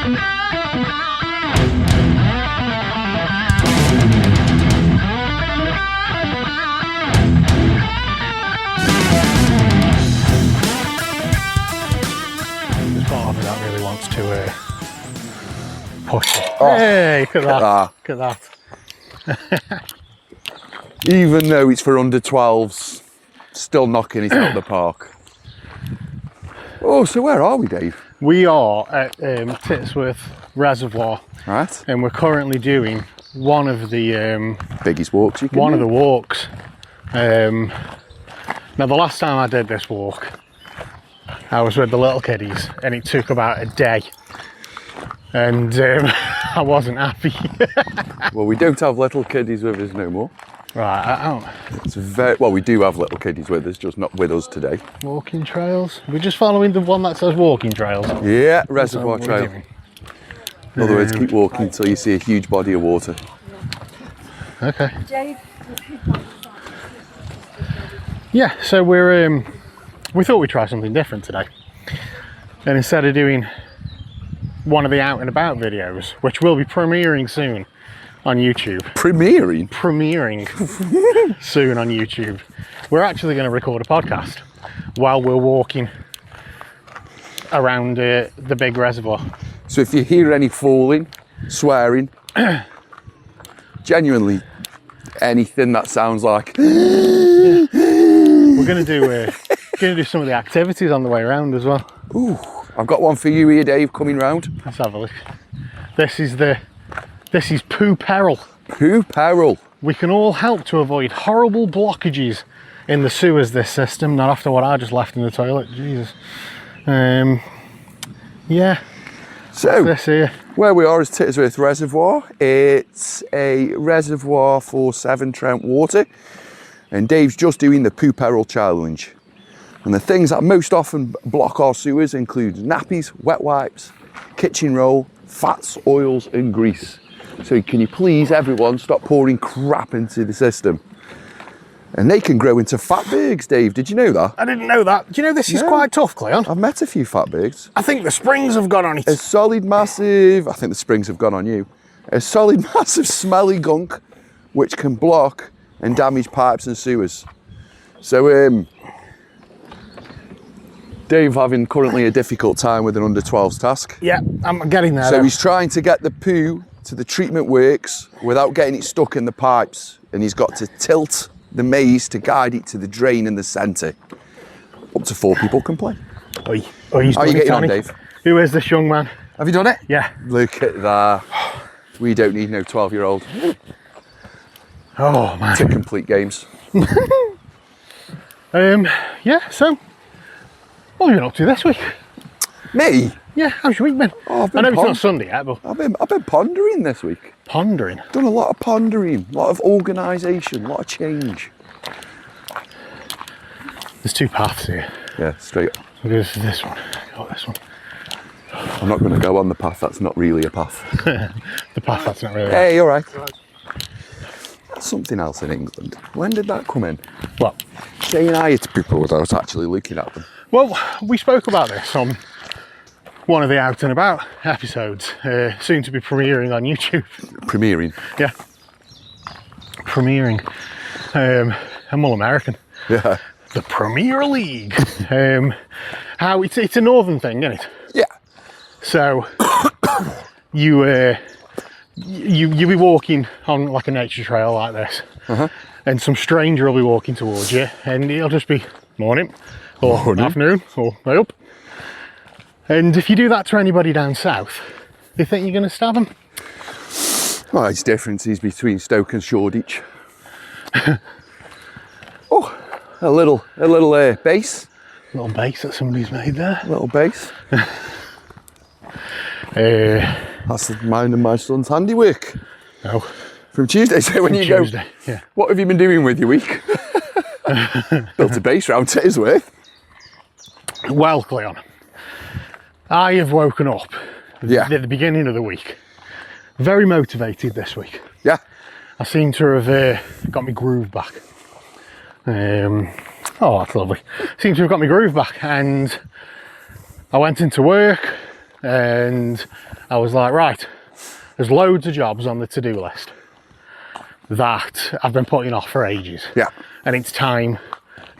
To push it. Oh, hey, look at that. Look at that. Even though it's for under 12s, still knocking it out of the park. Oh, so where are we, Dave? We are at Titsworth Reservoir. Right. And we're currently doing one of the biggest walks you can One do. of the walks. Now the last time I did this walk, I was with the little kiddies and it took about a day. And I wasn't happy. Well, we don't have little kiddies with us no more. Right, I don't. It's well, we do have little kiddies with us, just not with us today. Walking trails. We're just following the one that says walking trails. Yeah, reservoir trail. In other words, keep walking until you see a huge body of water. Okay. Yeah, so we thought we'd try something different today. And instead of doing one of the out and about videos, which will be premiering soon on YouTube. Premiering? Premiering soon on YouTube. We're actually going to record a podcast while we're walking around the big reservoir. So if you hear any falling, swearing, genuinely anything that sounds like... We're going to do some of the activities on the way around as well. Ooh, I've got one for you here, Dave, coming round. Let's have a look. This is Poo Peril. Poo Peril. We can all help to avoid horrible blockages in the sewers this system, not after what I just left in the toilet. Jesus. Yeah. So, this here? Where we are is Titsworth Reservoir. It's a reservoir for Severn Trent water. And Dave's just doing the Poo Peril challenge. And the things that most often block our sewers include nappies, wet wipes, kitchen roll, fats, oils and grease. So can you please, everyone, stop pouring crap into the system? And they can grow into fatbergs, Dave. Did you know that? I didn't know that. Do you know this is quite tough, Cleon? I've met a few fatbergs. I think the springs have gone on it. A solid, massive, I think the springs have gone on you. A solid, massive, smelly gunk, which can block and damage pipes and sewers. So, Dave having currently a difficult time with an under 12s task. Yeah, I'm getting there. So he's trying to get the poo to the treatment works without getting it stuck in the pipes. And he's got to tilt the maze to guide it to the drain in the centre. Up to 4 people can play. Oi. How are you getting on, Dave? Who is this young man? Have you done it? Yeah. Look at that. We don't need no 12-year-old Oh, man. to complete games. Yeah, so what have you been up to this week? Me? Yeah, how's your week been? Oh, I've been I know it's not Sunday yet, but... I've been pondering this week. Pondering? Done a lot of pondering, a lot of organisation, a lot of change. There's 2 paths here. Yeah, straight up. There's this one. Got this one. I'm not going to go on the path, that's not really a path. The path that's not really... Hey, all right. That's something else in England. When did that come in? What? Saying hi to people without actually looking at them. Well, we spoke about this on one of the Out and About episodes, soon to be premiering on YouTube. Premiering? Yeah. Premiering. I'm all American. Yeah. The Premier League. How it's a northern thing, isn't it? Yeah. So you be walking on like a nature trail like this, and some stranger will be walking towards you, and it'll just be morning or afternoon or way up. And if you do that to anybody down south, they think you're going to stab them. Well, there's differences between Stoke and Shoreditch. Oh, a little base. Little base that somebody's made there. Little base. That's mine and my son's handiwork. No. From Tuesday. So when you Tuesday, go, yeah. What have you been doing with your week? Built a base round Titsworth. Well, Cleon, I have woken up at the beginning of the week very motivated this week. Yeah. I seem to have got my groove back. Oh, that's lovely. Seem to have got my groove back, and I went into work, and I was like, right, there's loads of jobs on the to-do list that I've been putting off for ages. Yeah. And it's time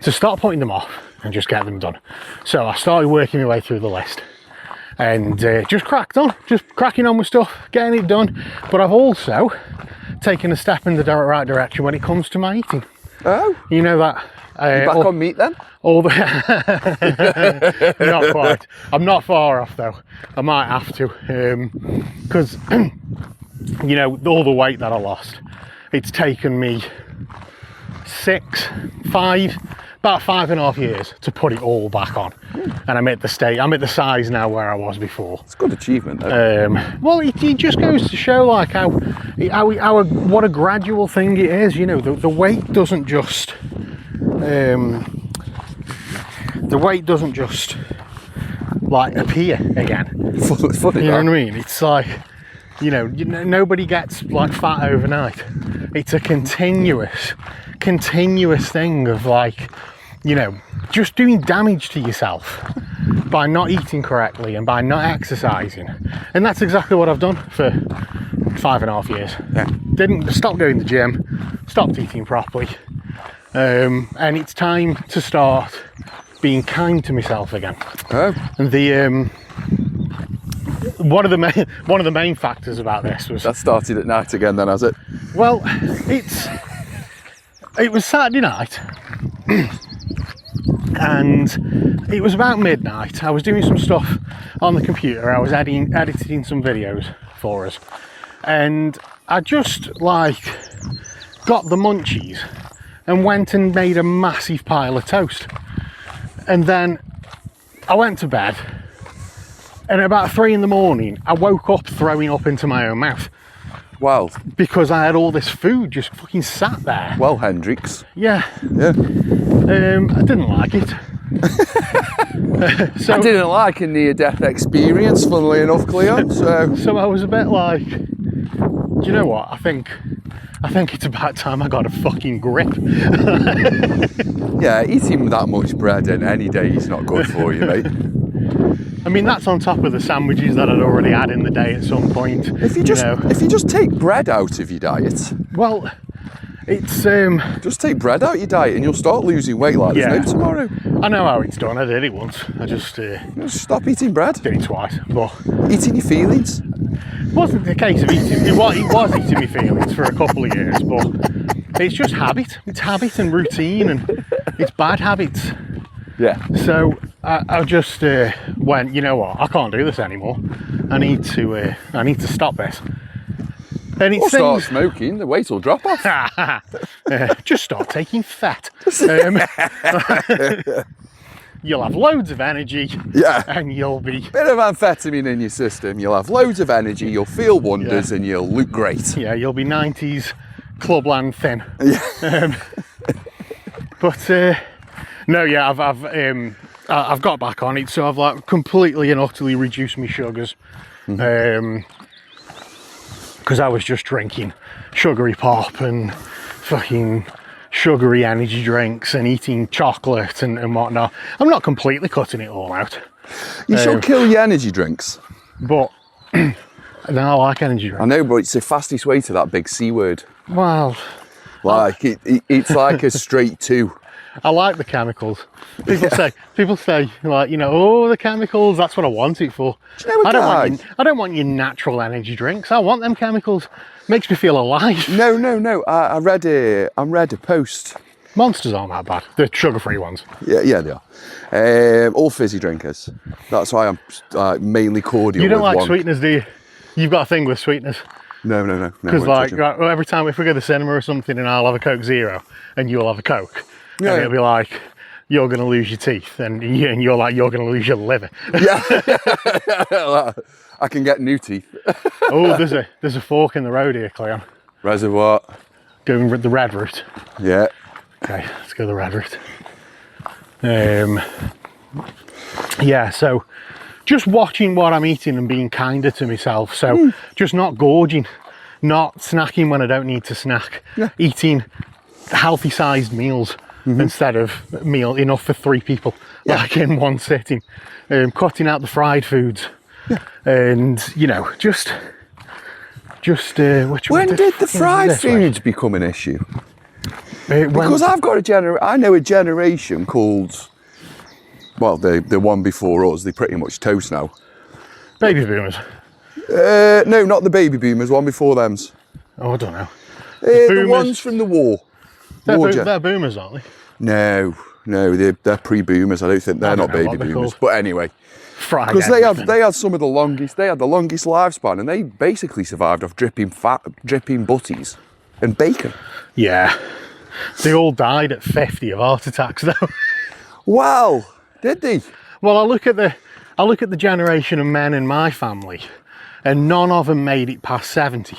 to start putting them off and just get them done. So I started working my way through the list and just cracking on with stuff, getting it done. But I've also taken a step in the right direction when it comes to my eating. Oh. You know that. Back on meat then? All the not quite. I'm not far off though. I might have to, because you know, all the weight that I lost, it's taken me about 5.5 years to put it all back on. And I'm at the size now where I was before. It's a good achievement though. Well, it just goes to show like how what a gradual thing it is. You know, the weight doesn't just like appear again. Funny, You know what I mean? It's like, you know, nobody gets like fat overnight. It's a continuous thing of like, you know, just doing damage to yourself by not eating correctly and by not exercising. And that's exactly what I've done for 5.5 years. Yeah. Didn't stop going to the gym, stopped eating properly. And it's time to start being kind to myself again. Oh. And the one of the main factors about this was, That started at night again then, has it? well, it was Saturday night and it was about midnight. I was doing some stuff on the computer. I was editing some videos for us, and I just like got the munchies and went and made a massive pile of toast. And then I went to bed, and at about 3 a.m, I woke up throwing up into my own mouth Well, because I had all this food just fucking sat there. well, Hendrix. Yeah, Yeah. I didn't like it. So I didn't like a near-death experience, funnily enough, Cleo. So I was a bit like, do you know what? I think it's about time I got a fucking grip. yeah, eating that much bread in any day is not good for you, mate. I mean, that's on top of the sandwiches that I'd already had in the day at some point. If you just take bread out of your diet, well, it's just take bread out of your diet and you'll start losing weight like there's Yeah. no tomorrow. I know how it's done. I did it once. I just Just stop eating bread. did it twice, but Eating your feelings. it wasn't the case of eating. It was eating my feelings for a couple of years, but it's just habit. It's habit and routine, and it's bad habits. Yeah. So I just went, you know what? I can't do this anymore. I need to stop this. And it Or start seems smoking, the weight will drop off. just start taking fat. You'll have loads of energy, Yeah. and you'll be Bit of amphetamine in your system, you'll have loads of energy, you'll feel wonders, and you'll look great. you'll be 90s clubland thin. Yeah. But no, yeah, I've got back on it, so I've like completely and utterly reduced my sugars. Because I was just drinking sugary pop and fucking sugary energy drinks and eating chocolate and whatnot. I'm not completely cutting it all out, You should kill your energy drinks. but now I like energy I drinks. know, but it's the fastest way to that big C word. Well, Like, it's like a straight 2. I like the chemicals. People say like, you know, oh, the chemicals, that's what I want it for. Do you know a guy? I don't want your natural energy drinks. I want them chemicals. Makes me feel alive. No. I read a post. Monsters aren't that bad. The sugar-free ones. Yeah, they are. All fizzy drinkers. That's why I'm mainly cordial. You don't with like one. sweeteners, do you? You've got a thing with sweeteners. No. Because won't like touch 'em. right, well, every time if we go to the cinema or something and I'll have a Coke Zero and you'll have a Coke, Yeah. and it'll be like, you're going to lose your teeth, and you're like, you're going to lose your liver. Yeah. I can get new teeth. Oh, there's a fork in the road here, Cleon. Reservoir. Going with the red route. Yeah. Okay, let's go the red route. Yeah, so just watching what I'm eating and being kinder to myself. So just not gorging, not snacking when I don't need to snack, eating healthy sized meals instead of meal enough for 3 people, like in one sitting. Cutting out the fried foods, And you know, just When did the fried foods become an issue? Because I know a generation called, well, the one before us, they pretty much toast now. baby boomers. No, not the baby boomers, one before them's. Oh, I don't know. The ones from the war. They're boomers, aren't they? No, they're pre-boomers. I don't think they're not baby boomers. Called. But anyway, Fried because they had some of the longest. They had the longest lifespan, and they basically survived off dripping fat, dripping butties, and bacon. Yeah, they all died at 50 of heart attacks, though. Wow, did they? Well, I look at the generation of men in my family, and none of them made it past 70.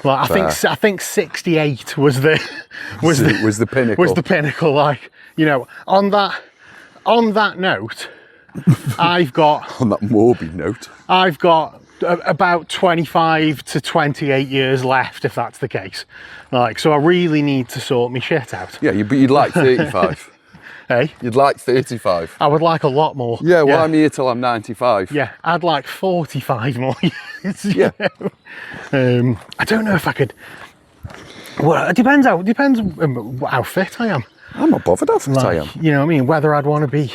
Well, I think 68 was the pinnacle. Was the pinnacle. Like, you know, on that note, I've got On that morbid note. I've got about 25 to 28 years left, if that's the case. Like, so I really need to sort my shit out. Yeah, but you'd like 35. Hey, You'd like 35. I would like a lot more. Yeah, well, I'm here till I'm 95. Yeah, I'd like 45 more years. Yeah. I don't know if I could. Well, it depends how fit I am. I'm not bothered how fit I am. You know what I mean? Whether I'd want to be.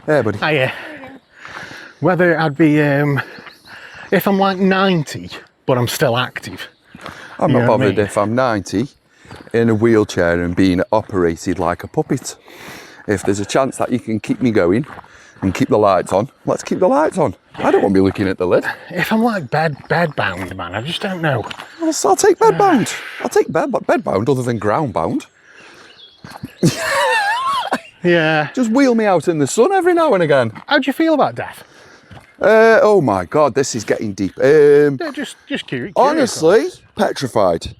Yeah, buddy. Whether I'd be if I'm like 90, but I'm still active. I'm You not know what I bothered mean? if I'm 90 in a wheelchair and being operated like a puppet. If there's a chance that you can keep me going and keep the lights on, let's keep the lights on. I don't want to be looking at the lid. If I'm like bedbound, man, I just don't know. I'll take bedbound. I'll take bedbound other than groundbound. Yeah. Just wheel me out in the sun every now and again. How do you feel about death? Oh my God, this is getting deep. Yeah, just curious. Honestly, petrified.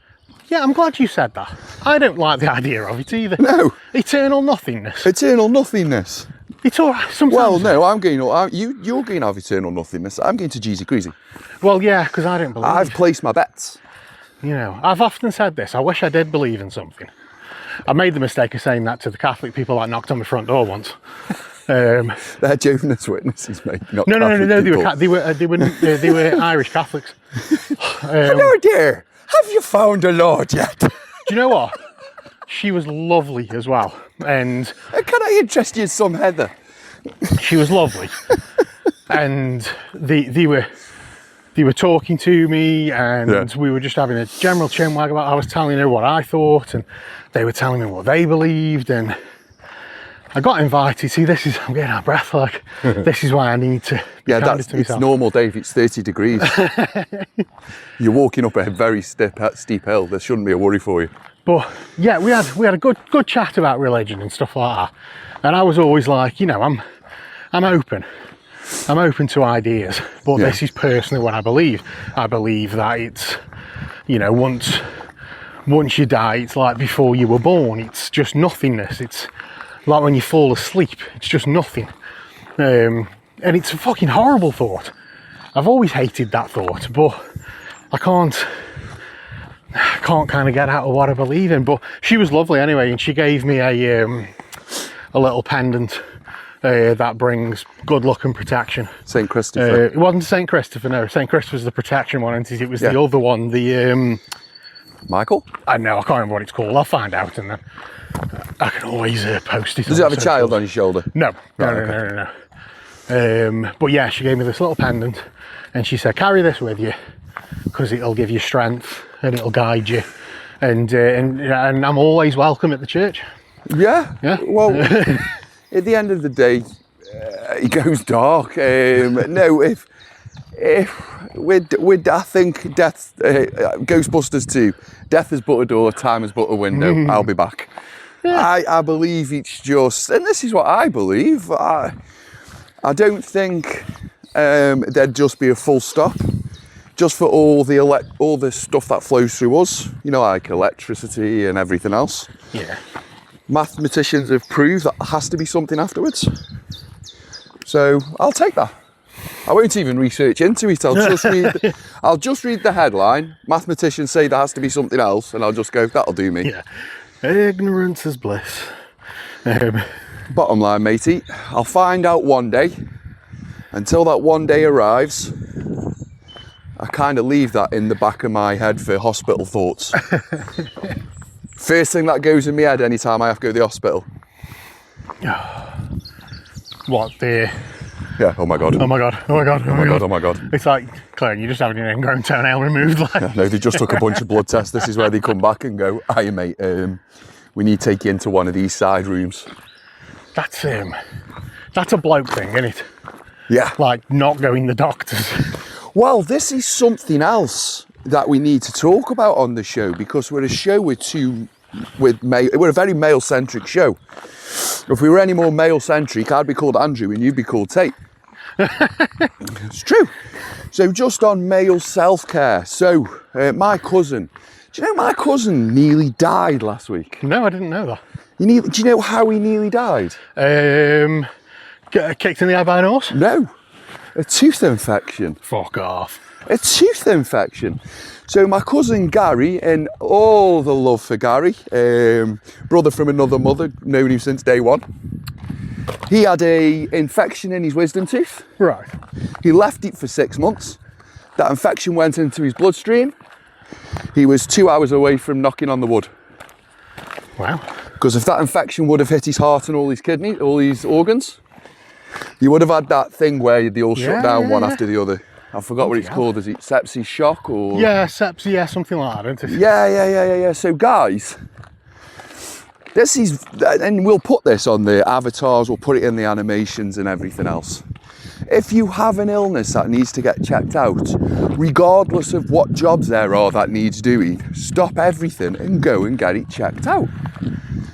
Yeah, I'm glad you said that. I don't like the idea of it either. No. Eternal nothingness. Eternal nothingness. It's all right. Sometimes. Well, no, you're going to have eternal nothingness. I'm going to Jeezy Greasy. Well, yeah, because I don't believe. I've placed my bets. You know, I've often said this. I wish I did believe in something. I made the mistake of saying that to the Catholic people that knocked on my front door once. They're Jehovah's Witnesses, mate. Not No. Catholic They people. they were Irish Catholics. Hello, dear. Have you found a Lord yet? Do you know what? She was lovely as well, and Can I interest you in some Heather? she was lovely, and they were talking to me, and we were just having a general chinwag about. I was telling her what I thought, and they were telling me what they believed, and I got invited. See, I'm getting out of breath. Like, this is why I need to be kinder to It's myself. normal, Dave. It's 30 degrees. You're walking up a very steep hill. There shouldn't be a worry for you. But yeah, we had a good chat about religion and stuff like that. And I was always like, you know, I'm open. I'm open to ideas, but this is personally what I believe. I believe that it's, you know, once you die, it's like before you were born. It's just nothingness. It's like when you fall asleep. It's just nothing. And it's a fucking horrible thought. I've always hated that thought, but I can't kind of get out of what I believe in. But she was lovely anyway, and she gave me a little pendant that brings good luck and protection. St. Christopher. It wasn't St. Christopher, no. St. Christopher's the protection one, and it was the other one, the Michael? I know, I can't remember what it's called. I'll find out, and then I can always post it. Does it have a child on his shoulder? No. Right, No. But yeah, she gave me this little pendant, and she said, carry this with you, because it'll give you strength and it'll guide you, and I'm always welcome at the church. Yeah. Well, at the end of the day, it goes dark. No, if with I think death, Ghostbusters 2, death is but a door, time is but a window. I'll be back. Yeah. I believe it's just, and this is what I believe. I don't think there'd just be a full stop, just for all the stuff that flows through us. You know, like electricity and everything else. Yeah. Mathematicians have proved that there has to be something afterwards. So I'll take that. I won't even research into it. I'll just read the headline. Mathematicians say there has to be something else, and I'll just go, that'll do me. Yeah. Ignorance is bliss. Bottom line, matey, I'll find out one day, until that one day arrives, I kind of leave that in the back of my head for hospital thoughts. First thing that goes in my head anytime I have to go to the hospital. What the? Yeah, oh my God. Oh my God, oh my God, Oh my God, oh my God. It's like, Claire, you're just having your ingrown toenail removed. Like. No, they just took a bunch of blood tests. This is where they come back and go, "Hiya, mate, we need to take you into one of these side rooms." That's a bloke thing, isn't it? Yeah. Like not going the doctors. Well, this is something else that we need to talk about on the show, because we're a show we're a very male-centric show. If we were any more male-centric, I'd be called Andrew and you'd be called Tate. It's true. So just on male self-care. So my cousin, do you know my cousin nearly died last week? No, I didn't know that. Do you know how he nearly died? Kicked in the eye by an horse? No, a tooth infection. Fuck off. A tooth infection. So my cousin Gary, and all the love for Gary, brother from another mother, known him since day one. He had a infection in his wisdom tooth. Right. He left it for 6 months. That infection went into his bloodstream. He was 2 hours away from knocking on the wood. Wow. Because if that infection would have hit his heart and all his kidneys, all his organs, you would have had that thing where they all shut down one after the other. I forgot what it's called. Is it sepsis shock or? Yeah, sepsis, yeah, something like that, isn't it? Yeah. So guys, this is, and we'll put this on the avatars, we'll put it in the animations and everything else. If you have an illness that needs to get checked out, regardless of what jobs there are that needs doing, stop everything and go and get it checked out.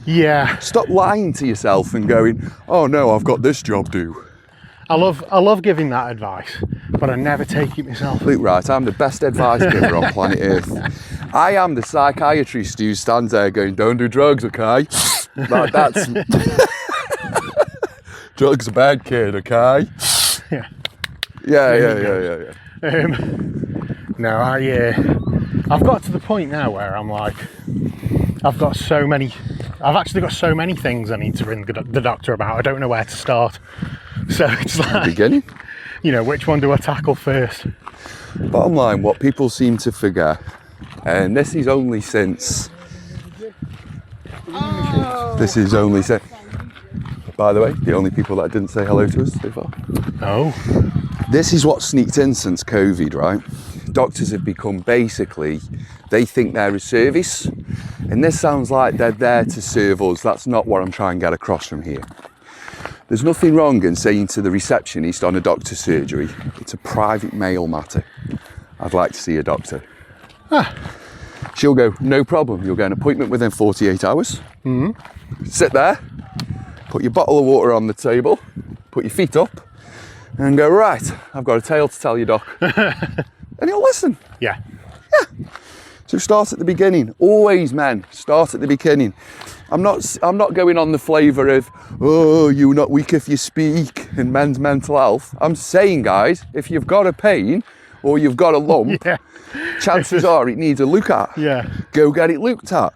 Yeah. Stop lying to yourself and going, "Oh no, I've got this job due." I love giving that advice, but I never take it myself. Luke, right, I'm the best advice giver on planet Earth. I am the psychiatrist who stands there going, "Don't do drugs, okay?" That's drugs are bad, kid, okay? Yeah. Yeah. No, I've got to the point now where I'm like, I've actually got so many things I need to ring the doctor about. I don't know where to start. So it's like, Beginning. You know, which one do I tackle first? Bottom line, what people seem to forget, and this is only since, by the way, the only people that didn't say hello to us so far. Oh. This is what sneaked in since COVID, right? Doctors have become basically, they think they're a service, and this sounds like they're there to serve us. That's not what I'm trying to get across from here. There's nothing wrong in saying to the receptionist on a doctor's surgery, "It's a private mail matter. I'd like to see a doctor." She'll go, "No problem. You'll get an appointment within 48 hours. Sit there, put your bottle of water on the table, put your feet up, and go, 'Right, I've got a tale to tell you, doc.'" And he'll listen. Yeah. So start at the beginning. Always, men, start at the beginning. I'm not going on the flavour of, "Oh, you're not weak if you speak," and men's mental health. I'm saying, guys, if you've got a pain or you've got a lump, chances are it needs a look at. Yeah. Go get it looked at.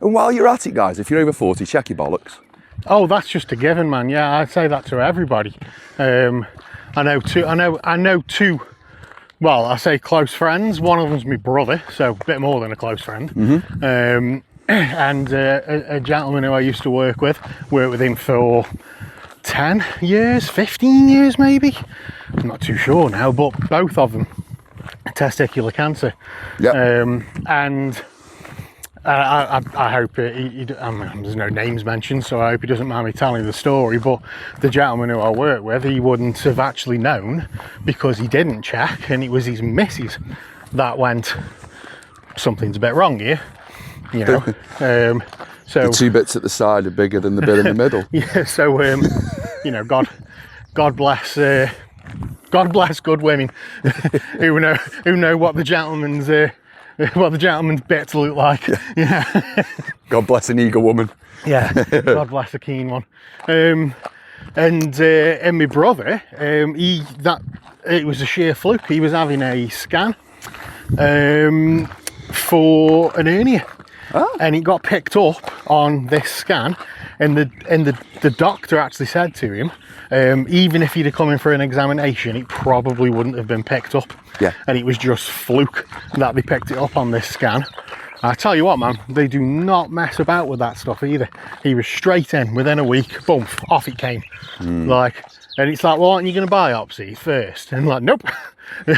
And while you're at it, guys, if you're over 40, check your bollocks. Oh, that's just a given, man. Yeah, I'd say that to everybody. I know two. Well, I say close friends. One of them's my brother, so a bit more than a close friend. And a gentleman who I used to worked with him for 10 years, 15 years maybe. I'm not too sure now, but both of them testicular cancer. Yep. And I hope there's no names mentioned, so I hope he doesn't mind me telling the story, but the gentleman who I work with, he wouldn't have actually known because he didn't check, and it was his missus that went, "Something's a bit wrong here," you know. So the two bits at the side are bigger than the bit in the middle. Yeah, so you know, God bless good women who know what the gentleman's bits look like. Yeah. God bless an eager woman. Yeah. God bless a keen one. And my brother, it was a sheer fluke. He was having a scan for an hernia, and it got picked up on this scan, and the doctor actually said to him, even if he'd have come in for an examination, it probably wouldn't have been picked up. Yeah. And it was just fluke that they picked it up on this scan. I tell you what, man, they do not mess about with that stuff either. He was straight in within a week, boom, off it came. Like, and it's like, well, aren't you going to biopsy it first? And I'm like, nope,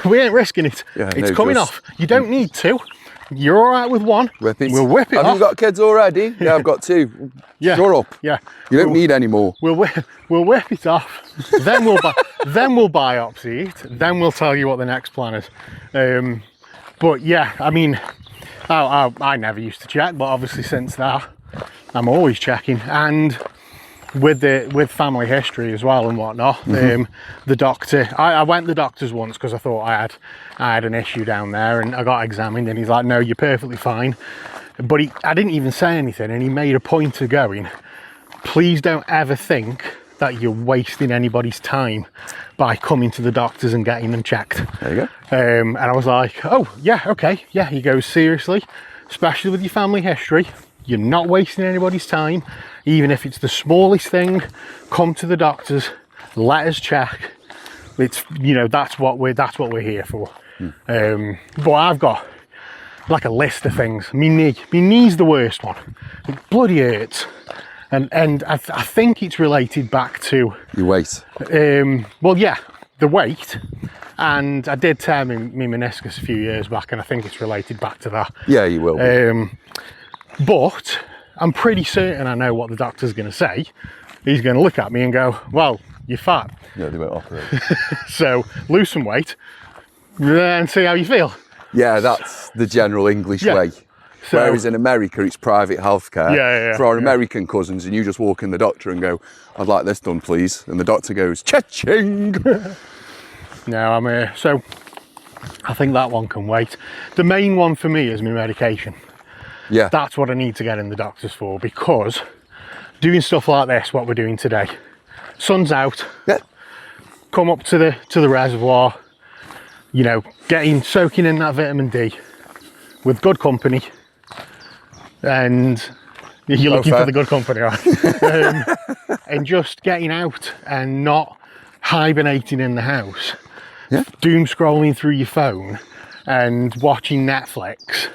we ain't risking it. Yeah, it's no, coming just- off. You don't need to. You're all right with one. Whip it. We'll whip it Have off. you got kids already? Yeah, I've got 2. Yeah. Shut up. Yeah. You don't need any more. We'll whip it off. Then we'll biopsy it. Then we'll tell you what the next plan is. But yeah, I mean, I never used to check, but obviously since that, I'm always checking. And with family history as well and whatnot, the doctor, I went to the doctor's once because I thought I had an issue down there, and I got examined, and he's like, no, you're perfectly fine. But I didn't even say anything, and he made a point of going, please don't ever think that you're wasting anybody's time by coming to the doctors and getting them checked. There you go. And I was like, oh yeah, okay, yeah. He goes, seriously, especially with your family history, you're not wasting anybody's time. Even if it's the smallest thing, come to the doctors, let us check. It's, you know, that's what we're here for. But I've got like a list of things. My knee's the worst one. It bloody hurts. And I think it's related back to You wait. well, yeah, the weight. And I did tear my meniscus a few years back, and I think it's related back to that. Yeah, you will. But I'm pretty certain I know what the doctor's going to say. He's going to look at me and go, well, you're fat, Yeah, they won't operate. so lose some weight and see how you feel. Yeah, that's the general English Yeah. way. So- Whereas in America, it's private healthcare. Yeah, For our yeah. American cousins, and you just walk in the doctor and go, I'd like this done, please. And the doctor goes, cha-ching. No, I'm here. So I think that one can wait. The main one for me is my medication. Yeah. That's what I need to get in the doctors for, because doing stuff like this, what we're doing today, sun's out, Yeah. come up to the reservoir, you know, soaking in that vitamin D with good company, and you're looking fair. for the good company, right? And just getting out and not hibernating in the house, Yeah. doom scrolling through your phone and watching Netflix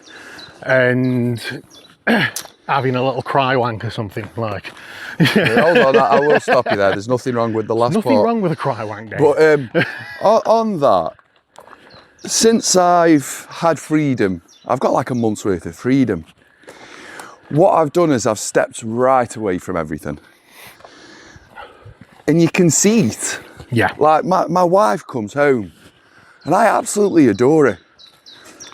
and having a little cry wank or something like. Hold on, I will stop you there. There's nothing wrong with the last Nothing part. wrong with a cry wank, Dave. But on that, since I've had freedom, I've got like a month's worth of freedom. What I've done is I've stepped right away from everything. And you can see it. Yeah. Like my wife comes home and I absolutely adore her.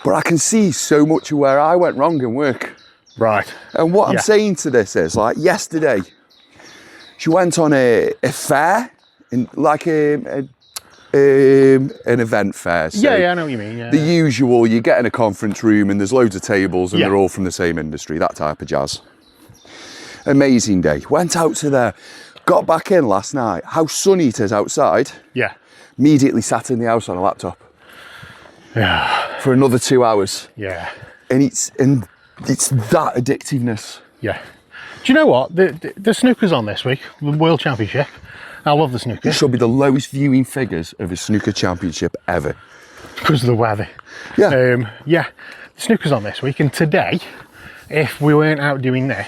But I can see so much of where I went wrong in work. Right. And what I'm Yeah. saying to this is, like yesterday, she went on a fair, like an event fair. So Yeah, I know what you mean. Yeah. the usual, you get in a conference room and there's loads of tables and Yeah. they're all from the same industry, that type of jazz. Amazing day. Went out to there, got back in last night. How sunny it is outside. Yeah. Immediately sat in the house on a laptop Yeah. for another 2 hours. Yeah. And it's that addictiveness. Yeah. Do you know what? The snooker's on this week, the World Championship. I love the snooker It should be the lowest viewing figures of a snooker championship ever. because of the weather. Yeah. Yeah. The snooker's on this week, and today, if we weren't out doing this,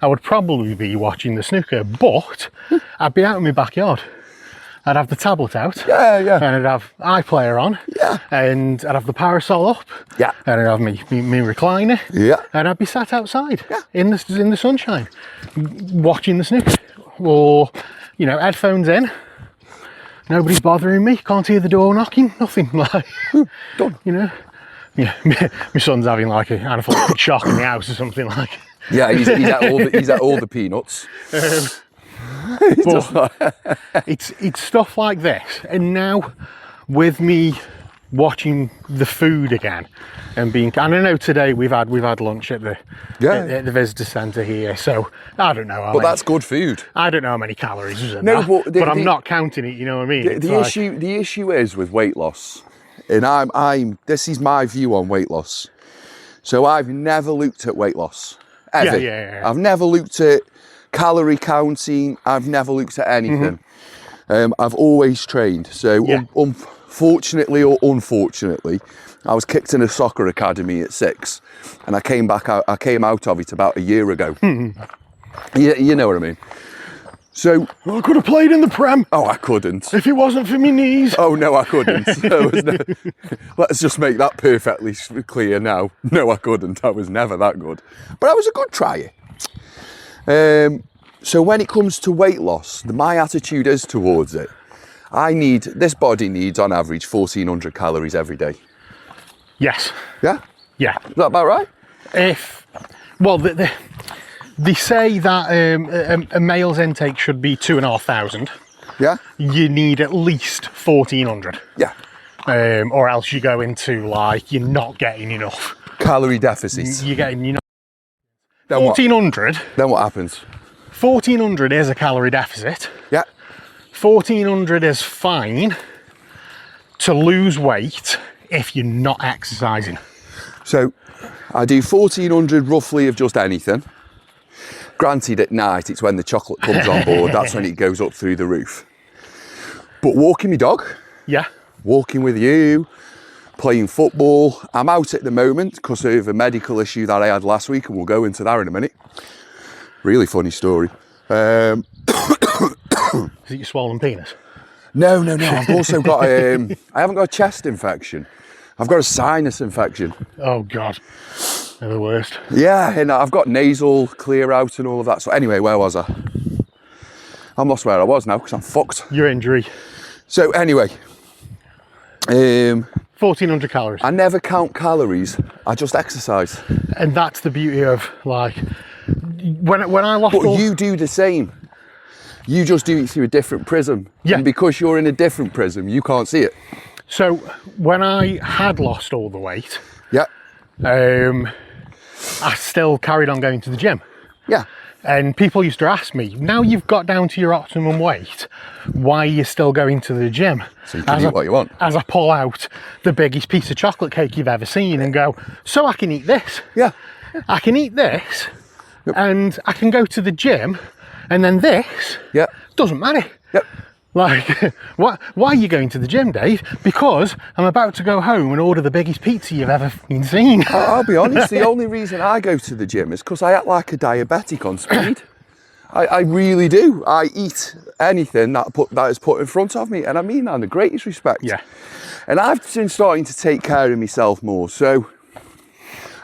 I would probably be watching the snooker, but I'd be out in my backyard. I'd have the tablet out. Yeah, yeah. And I'd have iPlayer on. Yeah. And I'd have the parasol up. Yeah. And I'd have me recliner. Yeah. And I'd be sat outside in the sunshine, watching the snooker. Or, you know, headphones in. Nobody's bothering me. Can't hear the door knocking. Nothing. Like, Done. you know. Yeah. My son's having like an anaphylactic shock in the house or something like. Yeah, he's at all the peanuts. But it's stuff like this, and now with me watching the food again and and I know today we've had lunch at the at the visitor centre here, so I don't know. But that's good food. I don't know how many calories is in No, that, but I'm not counting it. You know what I mean? The issue is with weight loss, and I'm this is my view on weight loss. So I've never looked at weight loss, ever. Yeah. I've never looked at calorie counting. I've never looked at anything. I've always trained. So unfortunately or unfortunately, I was kicked in a soccer academy at 6, and I came out of it about a year ago. You know what I mean? So I could have played in the Prem oh, I couldn't. if it wasn't for my knees. Oh no, I couldn't. Let's just make that perfectly clear now. No, I couldn't. I was never that good, but I was a good tryer. So when it comes to weight loss, my attitude is towards it. This body needs on average 1,400 calories every day. Yes. Yeah, Yeah. is that about right? They say that a male's intake should be 2,500. Yeah, You need at least 1,400. yeah. Or else you go into like, you're not getting enough. Calorie deficits. You're not. Then what? 1,400. Then what happens? 1,400 is a calorie deficit. Yeah. 1,400 is fine to lose weight if you're not exercising. So I do 1,400 roughly of just anything. Granted, at night, it's when the chocolate comes on board, that's when it goes up through the roof. But walking my dog, Yeah. walking with you, playing football. I'm out at the moment because of a medical issue that I had last week, and we'll go into that in a minute. Really funny story. Is it your swollen penis? No. I've also got, I haven't got a chest infection. I've got a sinus infection. Oh God, they're the worst. Yeah, and I've got nasal clear out and all of that. So anyway, where was I? I'm lost where I was now because I'm fucked. Your injury. So anyway, 1,400 calories. I never count calories. I just exercise. And that's the beauty of like, when I lost But all... you do the same. You just do it through a different prism. Yeah. And because you're in a different prism, you can't see it. So when I had lost all the weight, Yeah. I still carried on going to the gym. Yeah. And people used to ask me, now you've got down to your optimum weight, why are you still going to the gym? So you can eat what you want. As I pull out the biggest piece of chocolate cake you've ever seen and go, so I can eat this. Yeah. I can eat this, and I can go to the gym, and then this Yeah. doesn't matter. Yep. Like, why are you going to the gym, Dave? Because I'm about to go home and order the biggest pizza you've ever seen. I'll be honest, the only reason I go to the gym is because I act like a diabetic on speed. I really do. I eat anything that is put in front of me, and I mean that in the greatest respect. Yeah. And I've been starting to take care of myself more. So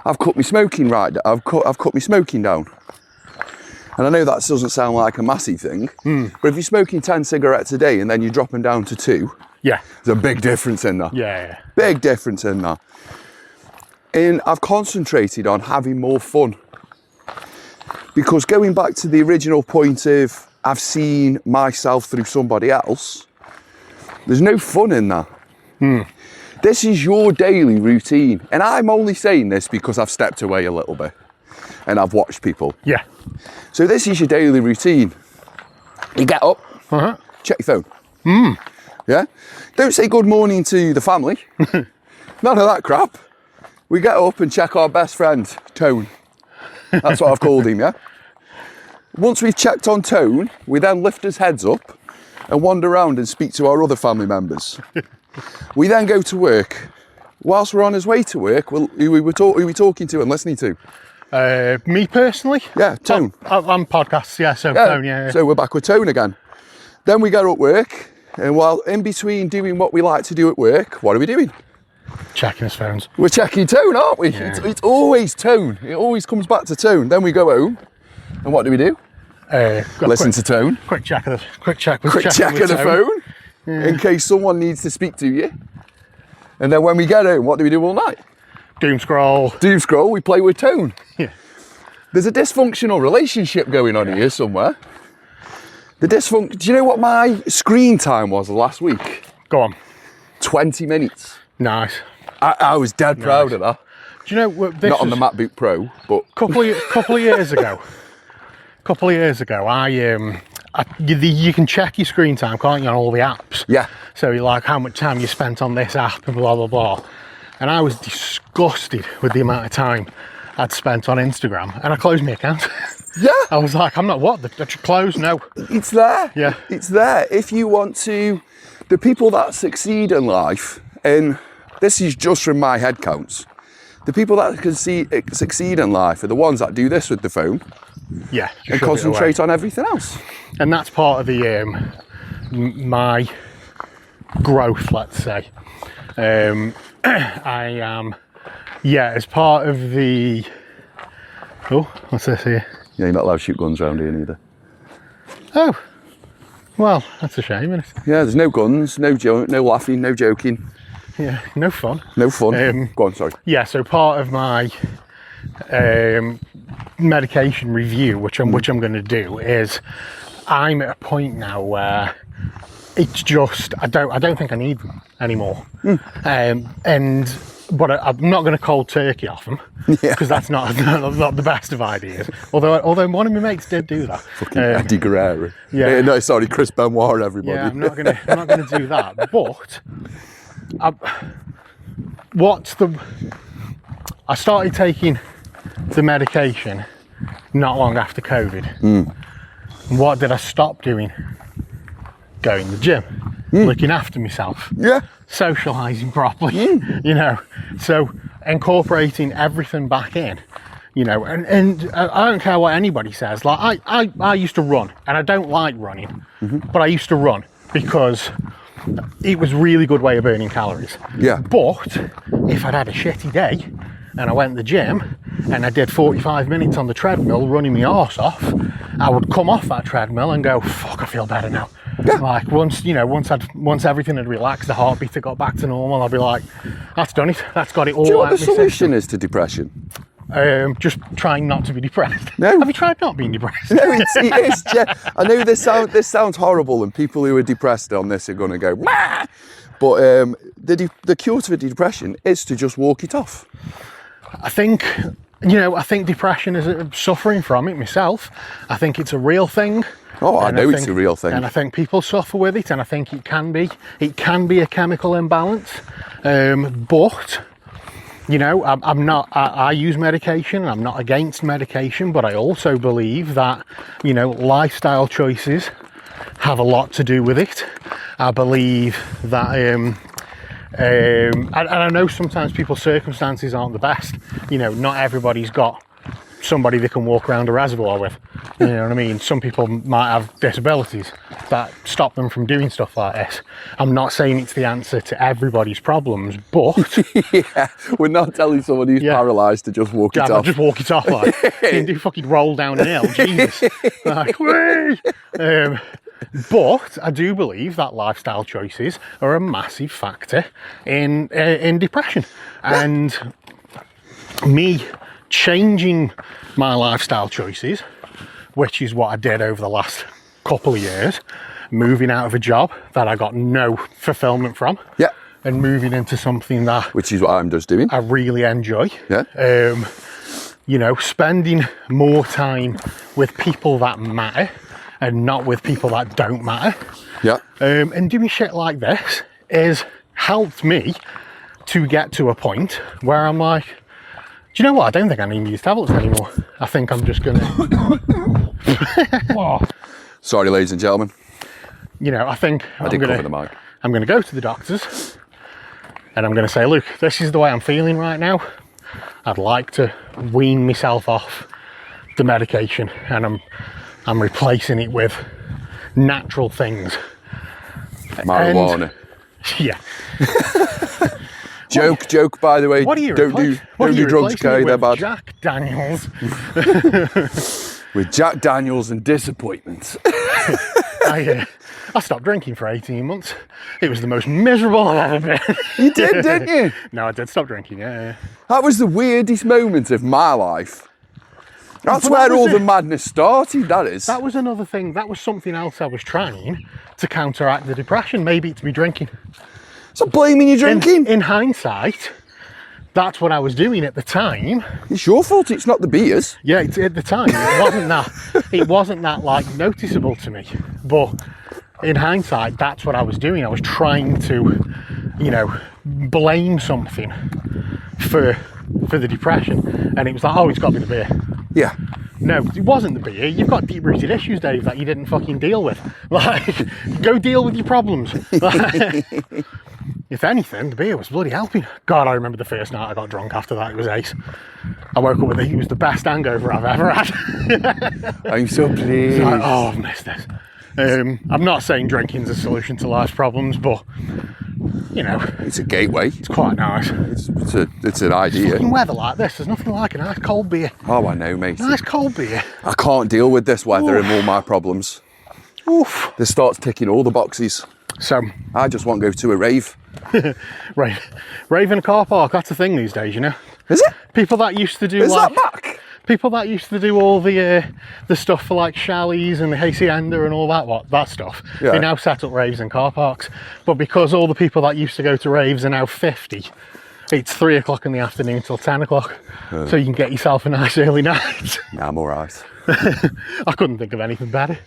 I've cut my smoking I've cut my smoking down. And I know that doesn't sound like a massive thing, but if you're smoking 10 cigarettes a day and then you're dropping down to 2, Yeah. there's a big difference in that. Yeah. Big difference in that. And I've concentrated on having more fun. Because going back to the original point of I've seen myself through somebody else, there's no fun in that. This is your daily routine. And I'm only saying this because I've stepped away a little bit and I've watched people. Yeah. So this is your daily routine. You get up, check your phone. Yeah? Don't say good morning to the family. None of that crap. We get up and check our best friend, Tone. That's what I've called him, yeah? Once we've checked on Tone, we then lift his heads up and wander around and speak to our other family members. We then go to work. Whilst we're on his way to work, who are we talking to and listening to? Me personally? Yeah, Tone. I'm podcasts, yeah, so Tone, yeah. So we're back with Tone again. Then we go at work, and while in between doing what we like to do at work, what are we doing? Checking his phones. We're checking Tone, aren't we? Yeah. It's always Tone. It always comes back to Tone. Then we go home, and what do? Listen to Tone. Quick check of the phone, in case someone needs to speak to you. And then when we get home, what do we do all night? Doom scroll. We play with Tone. Yeah. There's a dysfunctional relationship going on here somewhere. Do you know what my screen time was last week? Go on. 20 minutes. Nice. I was dead proud of that. Do you know this Not on the MacBook Pro, but couple of years ago. You can check your screen time, can't you, on all the apps? yeah. So you're like, how much time you spent on this app and blah blah blah. and I was disgusted with the amount of time I'd spent on Instagram, and I closed my account. Yeah. I was like, I'm not what? I should close? No. It's there. Yeah. It's there. If you want to, the people that succeed in life, and this is just from my head counts, the people that can succeed in life are the ones that do this with the phone Yeah. and shove it away. concentrate on everything else. And that's part of the my growth, let's say. I am, as part of the. Oh, what's this here? Yeah, you're not allowed to shoot guns around here neither. Oh, well, that's a shame, isn't it? Yeah, there's no guns, no laughing, no joking, Yeah, no fun. no fun. Go on, sorry. Yeah, so part of my medication review, which I'm going to do, is I'm at a point now where it's just I don't think I need them anymore. But I'm not going to cold turkey off them because that's not the best of ideas. Although one of my mates did do that. Fucking Eddie Guerrero. Yeah. No, sorry, Chris Benoit, everybody. Yeah, I'm not going to do that. But I started taking the medication not long after COVID. What did I stop doing? Going to the gym, looking after myself, Yeah. socialising properly, so incorporating everything back in, and I don't care what anybody says. Like I used to run, and I don't like running, but I used to run because it was a really good way of burning calories. Yeah. But if I'd had a shitty day and I went to the gym and I did 45 minutes on the treadmill running my arse off, I would come off that treadmill and go, fuck, I feel better now. Yeah. Like once everything had relaxed, the heartbeat had got back to normal, I'd be like, that's done it. That's got it all Do you know what out the of my solution is to depression? system. Just trying not to be depressed. No. Have you tried not being depressed? No, it is. I know this sounds horrible, and people who are depressed on this are going to go, "Wah!" But the cure to depression is to just walk it off. I think depression is suffering from it myself. I think it's a real thing. Oh, I And know it's think- a real thing. and I think people suffer with it, and I think it can be a chemical imbalance. But I'm not. I use medication. I'm not against medication, but I also believe that lifestyle choices have a lot to do with it. I believe that. And I know sometimes people's circumstances aren't the best. Not everybody's got somebody they can walk around a reservoir with. You know what I mean? Some people might have disabilities that stop them from doing stuff like this. I'm not saying it's the answer to everybody's problems, but Yeah, we're not telling someone who's Yeah. paralysed to just walk it off. just walk it off like you do fucking roll down an hill, Jesus. Like, whee! But I do believe that lifestyle choices are a massive factor in depression, and me changing my lifestyle choices, which is what I did over the last couple of years, moving out of a job that I got no fulfillment from, Yeah, and moving into something that which is what I'm just doing. I really enjoy. Yeah. Spending more time with people that matter and not with people that don't matter. Yeah. And doing shit like this has helped me to get to a point where I'm like, do you know what? I don't think I need these tablets anymore. I think I'm just gonna. Sorry, ladies and gentlemen. I think I did cover the mic. I'm gonna go to the doctors and I'm gonna say, look, this is the way I'm feeling right now. I'd like to wean myself off the medication, and I'm replacing it with natural things. Marijuana. Yeah. Joke, by the way. What are you Don't do drugs, replacing okay? it They're with? bad. Jack Daniels. With Jack Daniels and disappointment. I stopped drinking for 18 months. It was the most miserable I've ever been. You did, didn't you? No, I did stop drinking, yeah. That was the weirdest moment of my life. That's But where that was all the it. madness started, that is. That was another thing. That was something else I was trying to counteract the depression. Maybe it's me drinking. So blaming you drinking. In hindsight, that's what I was doing at the time. It's your fault, it's not the beers. Yeah, at the time it wasn't that like noticeable to me. But in hindsight, that's what I was doing. I was trying to, blame something for the depression, and it was like, oh, it's got to be the beer. Yeah. No, it wasn't the beer. You've got deep-rooted issues, Dave, that you didn't fucking deal with. Like, go deal with your problems. Like, if anything, the beer was bloody helping. God, I remember the first night I got drunk after that. It was ace. I woke up with it. It was the best hangover I've ever had. I'm so pleased. Like, oh, I've missed this. I'm not saying drinking's a solution to life's problems, but, you know, It's a gateway. it's quite nice. It's an idea. In weather like this, there's nothing like a nice cold beer. Oh, I know, mate. Nice cold beer. I can't deal with this weather and all my problems. Oof. This starts ticking all the boxes. So, I just want to go to a rave. rave in a car park, that's a thing these days, you know. Is it? People that used to do Is like... that back? People that used to do all the stuff for like Chalets and the Hacienda and all that stuff, Yeah. they now set up raves in car parks. But because all the people that used to go to raves are now 50, it's 3 o'clock in the afternoon till 10 o'clock. So you can get yourself a nice early night. Nah, I'm alright. I couldn't think of anything better.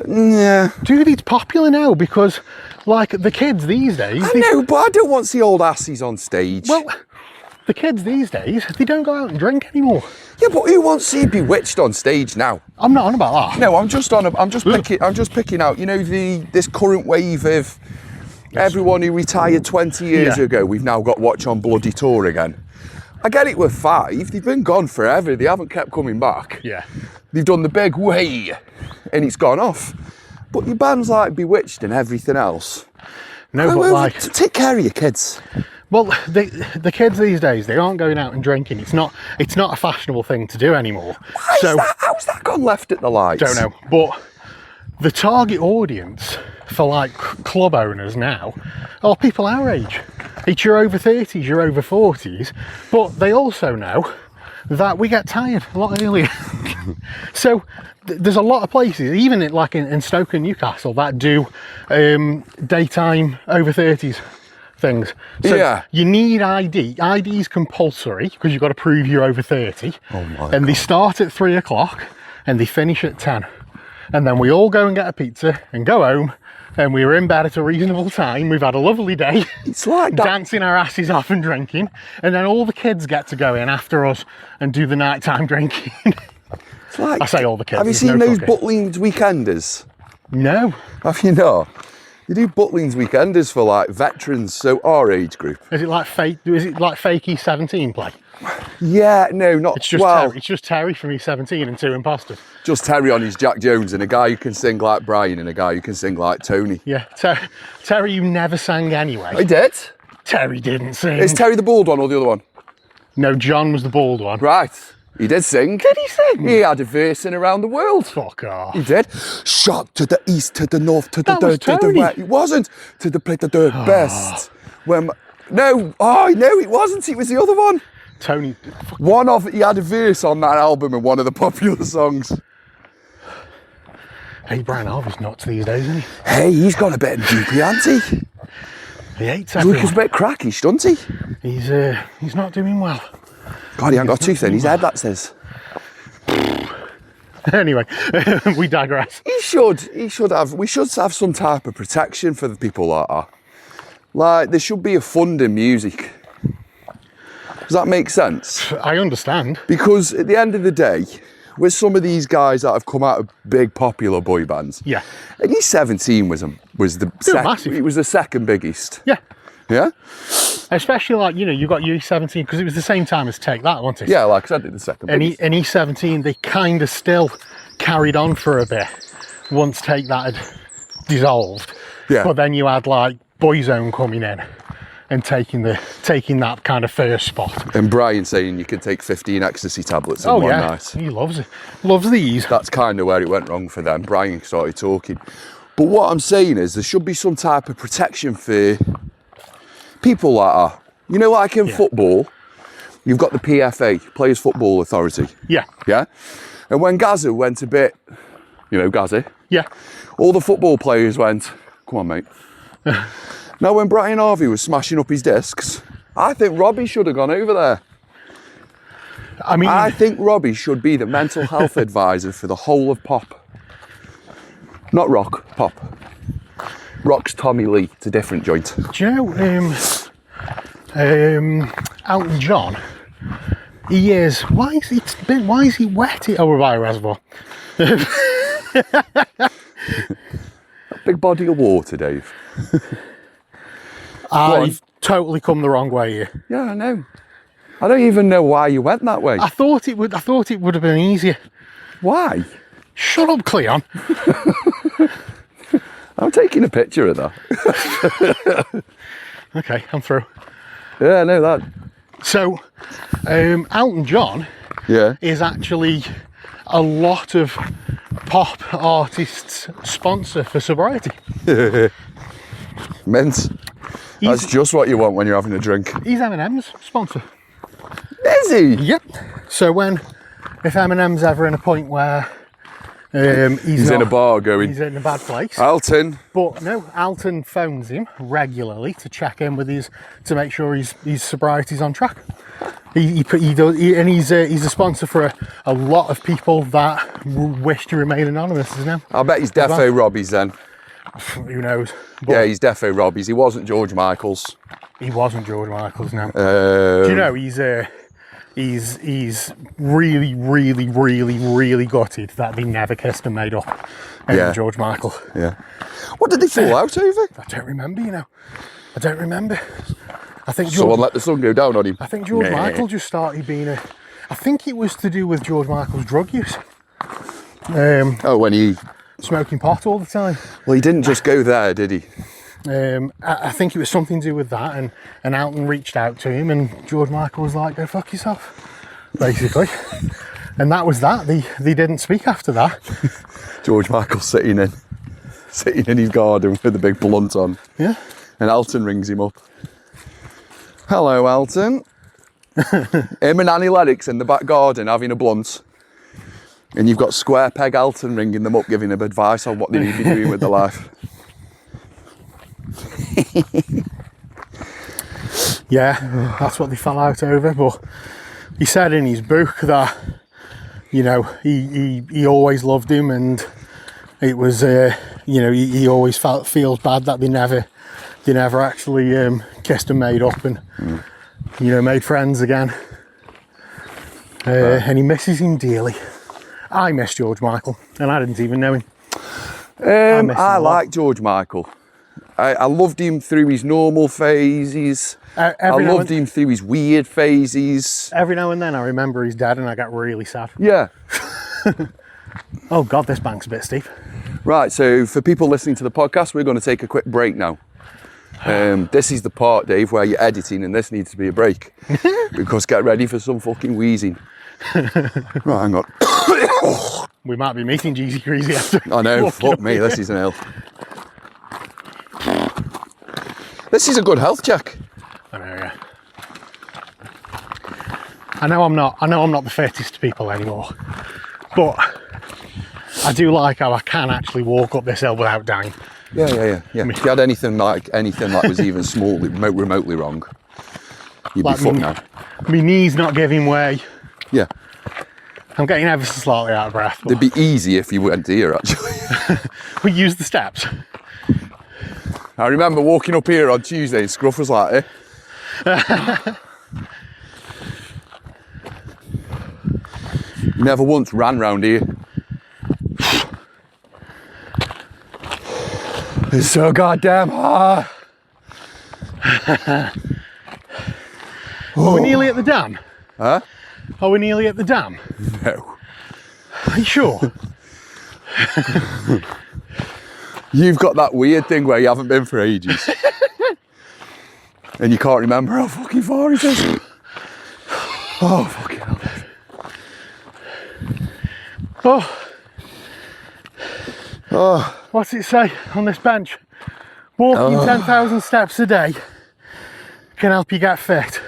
Yeah. Dude, it's popular now because like the kids these days... I know, but I don't want to see old assies on stage. Well, the kids these days, they don't go out and drink anymore. yeah, but who wants to see Bewitched on stage now? I'm not on about that. No, I'm just picking out, you know, this current wave of everyone who retired 20 years Yeah. ago, we've now got watch on bloody tour again. I get it with 5, they've been gone forever, they haven't kept coming back. Yeah. They've done the big way and it's gone off. But your bands like Bewitched and everything else, No, but like... take care of your kids. Well, the kids these days, they aren't going out and drinking. It's not a fashionable thing to do anymore. How's that gone left at the lights? Don't know. But the target audience for like club owners now are people our age. It's your over 30s, your over 40s, but they also know that we get tired a lot earlier. So there's a lot of places, even in Stoke and Newcastle, that do daytime over 30s things. So Yeah. you need ID. ID's compulsory because you've got to prove you're over 30. Oh my And they start at 3 o'clock and they finish at 10. And then we all go and get a pizza and go home. And we were in bed at a reasonable time. We've had a lovely day. It's like that. Dancing our asses off and drinking. And then all the kids get to go in after us and do the nighttime drinking. It's like, I say all the kids. have you there's seen no those fucking- Butlins Weekenders? No. Have you not? They do Butlins Weekenders for like veterans, so our age group. Is it like fakey 17 play? Yeah, no, not It's just well. Terry. It's just Terry from E17 and 2 imposters. Just Terry on his Jack Jones and a guy who can sing like Brian and a guy who can sing like Tony. Yeah, Terry, you never sang anyway. I did. Terry didn't sing. Is Terry the bald one or the other one? No, John was the bald one. Right. He did sing. Did he sing? He had a verse in Around the World. Fuck off. He did. Shot to the east, to the north, to the That was to the Tony. west. It wasn't. To the play to the best. When no, it wasn't. It was the other one. Tony. He had a verse on that album in one of the popular songs. Hey, Brian Harvey's nuts these days, isn't he? Hey, he's got a bit of dupey, hasn't he? He hates He looks a everyone. bit crackish, doesn't he? He's not doing well. God, he ain't got a tooth in his head, that says. Anyway, we digress. We should have some type of protection for the people like that. Like, there should be a fund in music. Does that make sense? I understand. Because at the end of the day, with some of these guys that have come out of big popular boy bands, Yeah. and he's 17 was massive. He was the second biggest. Yeah. Yeah? Especially like, you got E17 because it was the same time as Take That, wasn't it? Yeah, like I said, the second And biggest. E17, they kind of still carried on for a bit once Take That had dissolved. Yeah. But then you had like Boyzone coming in and taking that kind of first spot. And Brian saying you can take 15 ecstasy tablets in Oh one yeah, night. he loves it. Loves these. That's kind of where it went wrong for them. Brian started talking. But what I'm saying is there should be some type of protection for people like that. You know, like in football, you've got the PFA, Players Football Authority. Yeah. Yeah? And when Gaza went a bit, Gaza, Yeah. all the football players went, come on, mate. Now, when Brian Harvey was smashing up his discs, I think Robbie should have gone over there. I mean, I think Robbie should be the mental health advisor for the whole of pop. Not rock, pop. Rock's Tommy Lee, it's a different joint. do you know, Elton John, he is. Why is he wet? Oh, we're by a reservoir. Big body of water, Dave. I've totally come the wrong way here. Yeah, I know. I don't even know why you went that way. I thought it would have been easier. Why? Shut up, Cleon. I'm taking a picture of that. Okay, I'm through. Yeah, I know that. So, Elton John Yeah. is actually a lot of pop artists' sponsor for sobriety. Mint. That's just what you want when you're having a drink. He's Eminem's sponsor. Is he? Yep. So if Eminem's ever in a point where He's in a bar going, he's in a bad place. Alton. But no, Alton phones him regularly to check in with to make sure his sobriety's on track. He does, and he's a sponsor for a lot of people that wish to remain anonymous, isn't he? I bet he's defo Robbie's then. Who knows? But Yeah, he's defo Robbie's. He wasn't George Michael's. he wasn't George Michael's now. Do you know he's really, really, really, really gutted that they never kissed and made up. Yeah. George Michael. Yeah. What did they fall out over? I don't remember, I don't remember. I think Someone let the sun go down on him. I think George Michael just started being I think it was to do with George Michael's drug use. When he... Smoking pot all the time. Well, he didn't just go there, did he? I think it was something to do with that, and Elton reached out to him, and George Michael was like, "Go fuck yourself," basically. And that was that. They didn't speak after that. George Michael sitting in his garden with a big blunt on. Yeah. And Elton rings him up. Hello, Elton. Him and Annie Lennox in the back garden having a blunt. And you've got Square Peg Elton ringing them up, giving them advice on what they need to be doing with their life. Yeah, that's what they fell out over. But he said in his book that, he always loved him, and it was, he always feels bad that they never actually kissed and made up and, made friends again. And he misses him dearly. I miss George Michael, and I didn't even know him. I like George Michael. I loved him through his normal phases. I loved him through his weird phases. Every now and then I remember he's dead and I get really sad. Yeah. Oh God, this bank's a bit steep. Right, so for people listening to the podcast, we're going to take a quick break now. This is the part, Dave, where you're editing and this needs to be a break. Because get ready for some fucking wheezing. Right, hang on. We might be meeting Jeezy Greasy after. I know, fuck me, this is an ill. This is a good health check. I know, yeah. I know I'm not the fittest people anymore, but I do like how I can actually walk up this hill without dying. Yeah. If you had anything that was even remotely wrong, you'd be fucked now. My knees not giving way. Yeah. I'm getting ever so slightly out of breath. It'd be easy if you went here, actually. We used the steps. I remember walking up here on Tuesday and Scruff was like, Never once ran round here. It's so goddamn hot. Are we nearly at the dam? Huh? Are we nearly at the dam? No. Are you sure? You've got that weird thing where you haven't been for ages. And you can't remember how fucking far it is. Oh, fucking hell. Oh. What's it say on this bench? Walking 10,000 steps a day can help you get fit,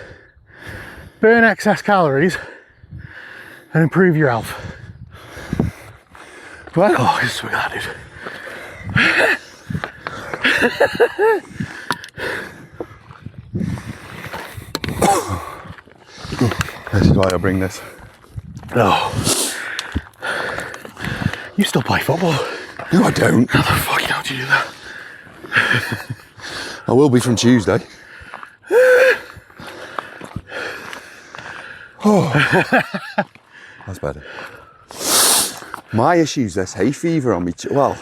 burn excess calories, and improve your health. Well, oh, it's so glad, dude. This is why I bring this. Oh. You still play football? No, I don't. How the fuck hell do you do that? I will be from Tuesday. That's better. My issue's this hay fever on me. Well,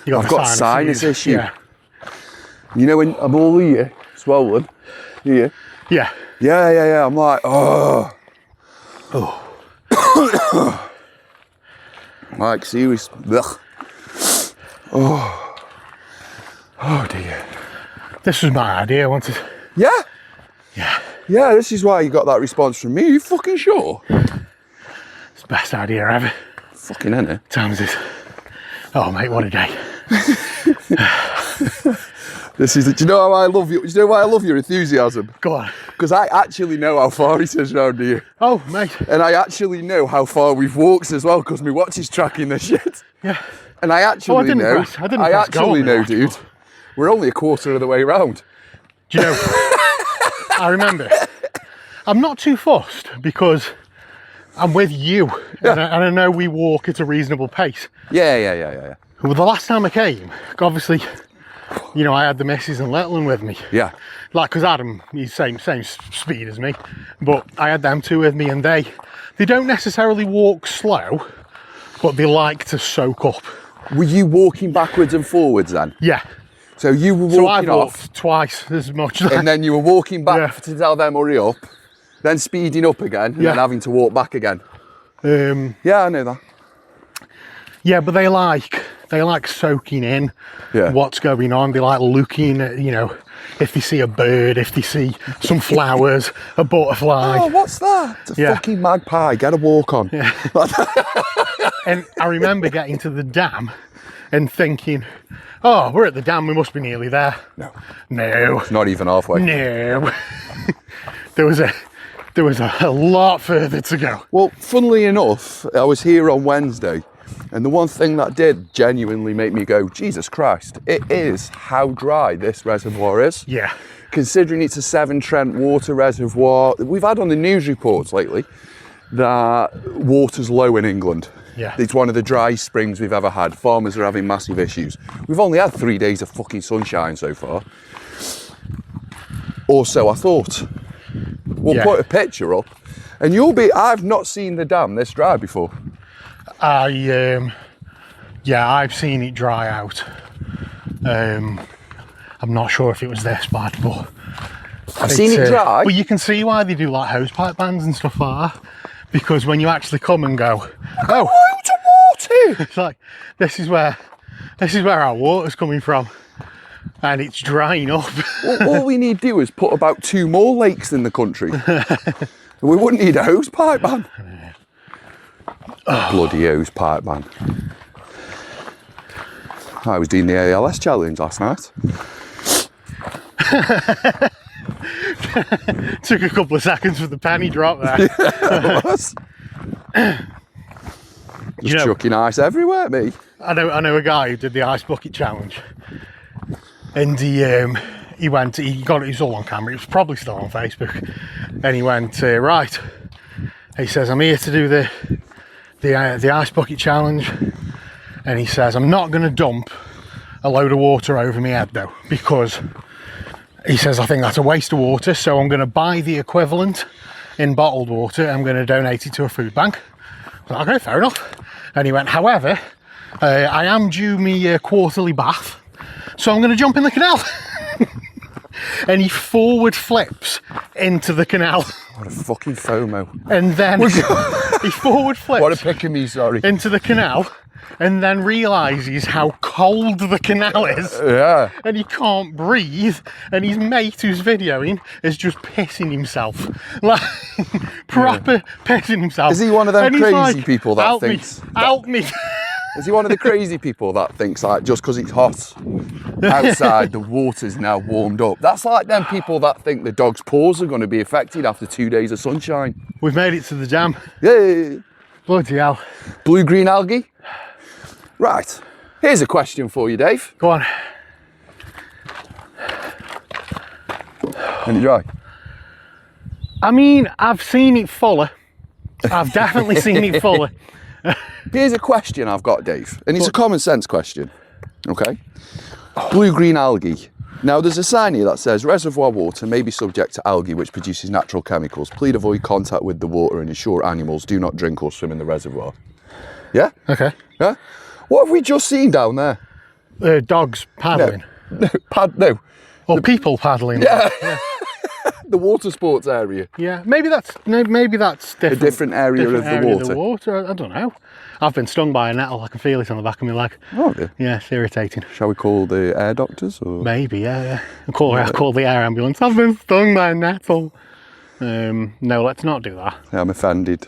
You I've got a sinus issue. Yeah. You know when I'm all here, swollen, here. Yeah. Yeah. I'm like, oh. Like, serious. Ugh. Oh dear. This was my idea. I wanted. Yeah? Yeah. Yeah, this is why you got that response from me. Are you fucking sure? It's the best idea ever. Fucking innit? Times is. Oh, mate, what a day. This is. Do you know how I love you? Do you know why I love your enthusiasm? Go on. Because I actually know how far it is round here. Oh, mate. And I actually know how far we've walked as well, because my watch is tracking this shit. Yeah. And I actually didn't know. press- I didn't press go actually on my know, watch, dude. but- We're only a quarter of the way round. Do you know? I remember. I'm not too fussed because I'm with you, and I know we walk at a reasonable pace. Yeah. Well, the last time I came, obviously, you know, I had the missus and Letland with me. Yeah. Like, because Adam, he's same speed as me, but I had them two with me, and they don't necessarily walk slow, but they like to soak up. Were you walking backwards and forwards then? Yeah. So you were So I've walking off, walked twice as much. and then you were walking back Yeah. to tell them hurry up, then speeding up again, and Yeah. then having to walk back again. Yeah, I know that. Yeah, but they like soaking in Yeah. what's going on. They like looking at, you know, if they see a bird, if they see some flowers, a butterfly. Oh, what's that? It's a Yeah. fucking magpie. Get a walk on. Yeah. And I remember getting to the dam and thinking, oh, we're at the dam, we must be nearly there. No. Not even halfway. No. There was a lot further to go. Well, funnily enough, I was here on Wednesday, and the one thing that did genuinely make me go, Jesus Christ, it is how dry this reservoir is. Yeah. Considering it's a Severn Trent water reservoir, we've had on the news reports lately that water's low in England. Yeah. It's one of the driest springs we've ever had. Farmers are having massive issues. We've only had 3 days of fucking sunshine so far. Also, I thought, we'll Yeah. put a picture up, and I've not seen the dam this dry before. I've seen it dry out. I'm not sure if it was this bad, but I've seen it dry. But you can see why they do like hosepipe bans and stuff like that. Because when you actually come and go, oh, Loads of water! it's like this is where our water's coming from, and it's drying up. all we need to do is put about 2 more lakes in the country. We wouldn't need a hose pipe ban. Bloody hose pipe ban. I was doing the ALS challenge last night. Took a couple of seconds for the penny drop there. I was. Just You know- chucking ice everywhere, me. I know a guy who did the ice bucket challenge, and he got it was all on camera. It was probably still on Facebook, and he went right. He says, "I'm here to do the ice bucket challenge," and he says, "I'm not going to dump a load of water over my head though, because he says I think that's a waste of water. So I'm going to buy the equivalent in bottled water. I'm going to donate it to a food bank." I was like, okay, fair enough. And he went, however, I am due me quarterly bath, so I'm going to jump in the canal. And he forward flips into the canal, What a fucking FOMO. and then he forward What a flips pick of me, sorry. into the canal, and then realises how cold the canal is, Yeah. and he can't breathe, and his mate who's videoing is just pissing himself, like proper pissing himself. Is he one of them And he's crazy like, people that help thinks me, help me. Is he one of the crazy people that thinks like just because it's hot outside the water's now warmed up? That's like them people that think the dog's paws are going to be affected after 2 days of sunshine. We've made it to the dam. Yeah. Bloody hell. Blue-green algae. Right. Here's a question for you, Dave. Go on. Ain't it dry? I mean, I've seen it fuller. I've definitely seen it fuller. Here's a question I've got, Dave, and it's a common sense question. Okay. Blue-green algae. Now there's a sign here that says reservoir water may be subject to algae which produces natural chemicals. Please avoid contact with the water and ensure animals do not drink or swim in the reservoir. Yeah? Okay. Yeah? What have we just seen down there? Dogs paddling. No. Or people paddling. Yeah. The water sports area. Yeah, maybe that's different. A different area of the water. I don't know. I've been stung by a nettle. I can feel it on the back of my leg. Oh, yeah. Yeah, it's irritating. Shall we call the air doctors? Or? Maybe, yeah. I'll call the air ambulance. I've been stung by a nettle. No, let's not do that. Yeah, I'm offended.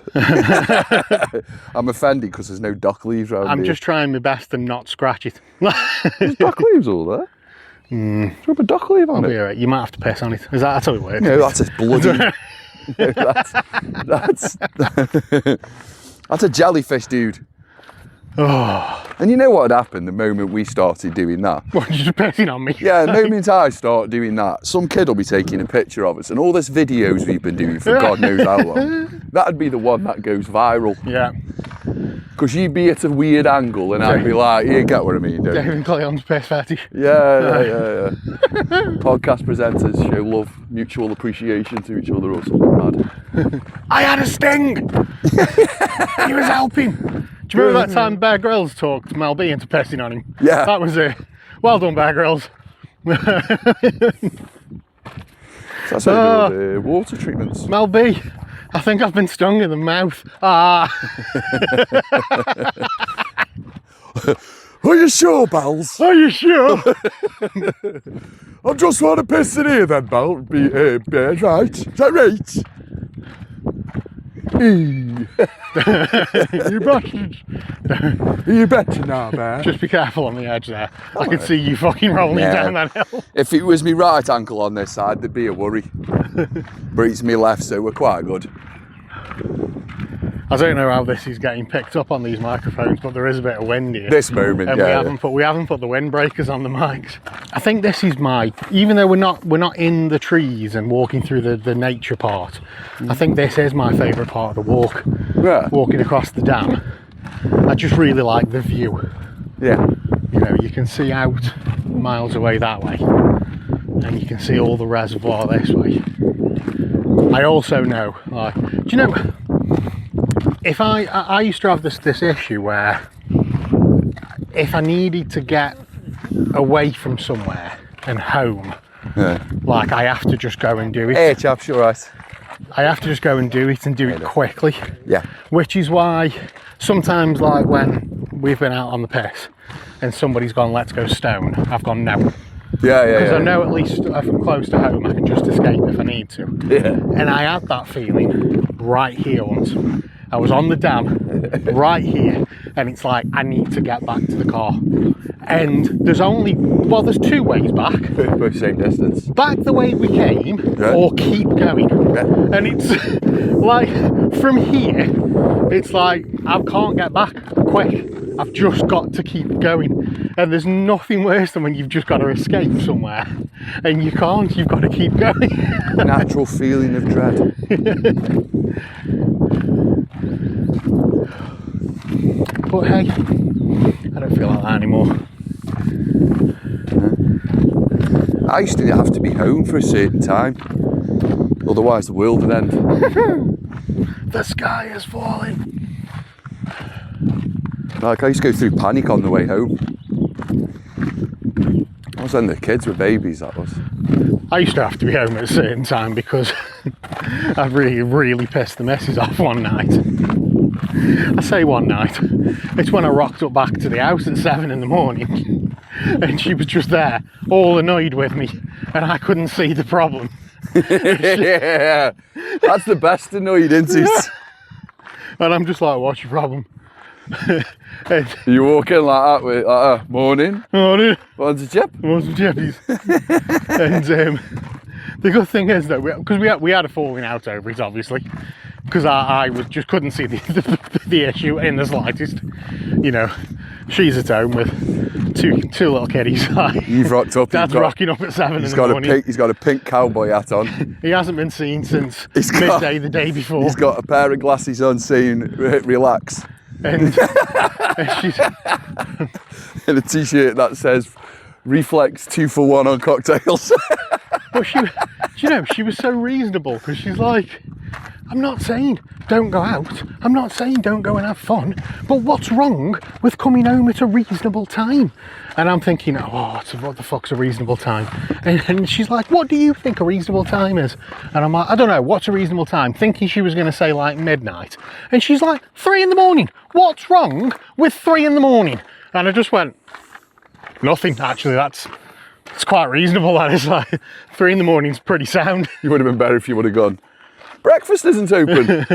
I'm offended because there's no dock leaves around I'm here. just trying my best to not scratch it. There's dock leaves all there. Rub a dock leaf on I'll it. be alright. You might have to piss on it. That's how it works. No, that's a bloody. No, that's a jellyfish, dude. Oh, And you know what had happened the moment we started doing that? what, you're just pissing on me? Yeah, the moment I start doing that, some kid will be taking a picture of us, and all this videos we've been doing for God knows how long, that'd be the one that goes viral. Yeah. Because you'd be at a weird angle, and I'd be like, you get what I mean, don't you? David Cleon's piss fetish. Yeah. Podcast presenters show love, mutual appreciation to each other or something mad. I had a sting! He was helping. Do you remember that time Bear Grylls talked Mel B into pissing on him? Yeah. That was it. Well done, Bear Grylls. That's how they do the water treatments. Mel B, I think I've been stung in the mouth. Ah. Are you sure, Bells? Are you sure? I just want to piss in here then, Bell. Bear, right? Is that right? You bastards. You better now, Bear. Just be careful on the edge there. I can see you fucking rolling Yeah. down that hill. If it was me right ankle on this side, there'd be a worry. But it's me left, so we're quite good. I don't know how this is getting picked up on these microphones, but there is a bit of wind here. This moment, And yeah. we haven't put the windbreakers on the mics. I think this is even though we're not in the trees and walking through the nature part, I think this is my favourite part of the walk. Yeah. Walking across the dam. I just really like the view. Yeah. You know, you can see out miles away that way, and you can see all the reservoir this way. I also know, like, do you know, if I used to have this issue where if I needed to get away from somewhere and home, Yeah. like I have to just go and do it. Hey, chaps, you alright? I have to just go and do it quickly. Yeah. Which is why sometimes, like when we've been out on the piss and somebody's gone, let's go stone, I've gone no. Yeah. Because I know at least if I'm close to home, I can just escape if I need to. Yeah. And I had that feeling right here once. I was on the dam, right here, and it's like, I need to get back to the car. And there's two ways back. Both same distance. Back the way we came, Yeah. or keep going. Yeah. And it's like, from here, it's like, I can't get back quick. I've just got to keep going. And there's nothing worse than when you've just got to escape somewhere. And you can't, you've got to keep going. Natural feeling of dread. But hey, I don't feel like that anymore. I used to have to be home for a certain time. Otherwise the world would end. The sky is falling. Like, I used to go through panic on the way home. I was when the kids were babies, that was. I used to have to be home at a certain time because I'd really pissed the missus off one night. I say one night. It's when I rocked up back to the house at 7 in the morning and she was just there, all annoyed with me, and I couldn't see the problem. Yeah, that's the best annoyed, isn't it? And I'm just like, what's your problem? And, You walk in like that with, morning, oh, dude, what's the chip? want some chippies? And the good thing is that because we had a falling out over it, obviously, because I just couldn't see the issue in the slightest. You know, she's at home with two little kiddies. You've rocked up. Dad's rocking up at 7 in the morning. He's got a pink cowboy hat on. He hasn't been seen since He's got- midday the day before. He's got a pair of glasses on saying, relax. And she's, And a t-shirt that says, Reflex 2-for-1 on cocktails. But she was so reasonable, because she's like, I'm not saying don't go out, I'm not saying don't go and have fun, but what's wrong with coming home at a reasonable time? And I'm thinking, what the fuck's a reasonable time? And she's like, what do you think a reasonable time is? And I'm like, I don't know, what's a reasonable time? Thinking she was going to say like midnight. And she's like, 3 a.m. What's wrong with 3 a.m? And I just went, nothing, actually, it's quite reasonable. That is, like, 3 a.m. is pretty sound. You would have been better if you would have gone, breakfast isn't open.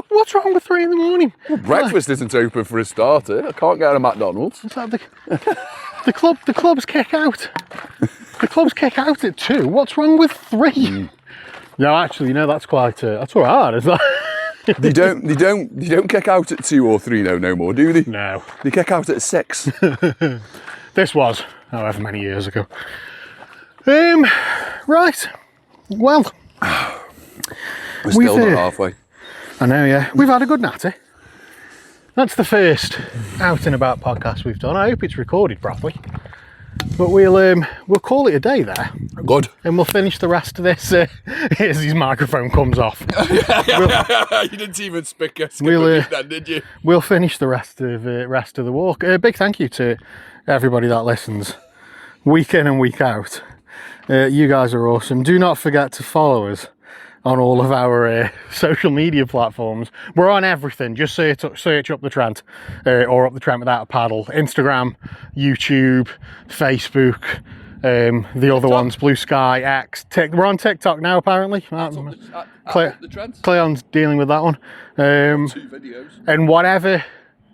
What's wrong with 3 a.m? Well, breakfast isn't open for a starter. I can't get out of McDonald's. It's like the clubs kick out. The clubs kick out at 2. What's wrong with 3? No, actually, that's quite that's all right. Is that? They don't kick out at 2 or 3 no more, do they? No. They kick out at 6. This was however many years ago. Right. Well, We're still not halfway. I know, yeah. We've had a good natty. That's the first out and about podcast we've done. I hope it's recorded properly. But we'll call it a day there. Good. And we'll finish the rest of this as his microphone comes off. You didn't even skip that, did you? We'll finish the rest of the walk. Big thank you to everybody that listens week in and week out. You guys are awesome. Do not forget to follow us on all of our social media platforms. We're on everything. Just search Up the Trent, or Up the Trent Without a Paddle. Instagram, YouTube, Facebook, the other ones, Blue Sky, X. We're on TikTok now, apparently. Cleon's dealing with that one. 2 videos. And whatever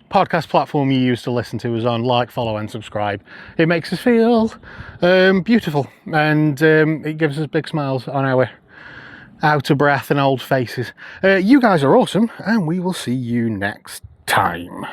podcast platform you use to listen to us on, like, follow and subscribe. It makes us feel beautiful, and it gives us big smiles on our out of breath and old faces. You guys are awesome, and we will see you next time.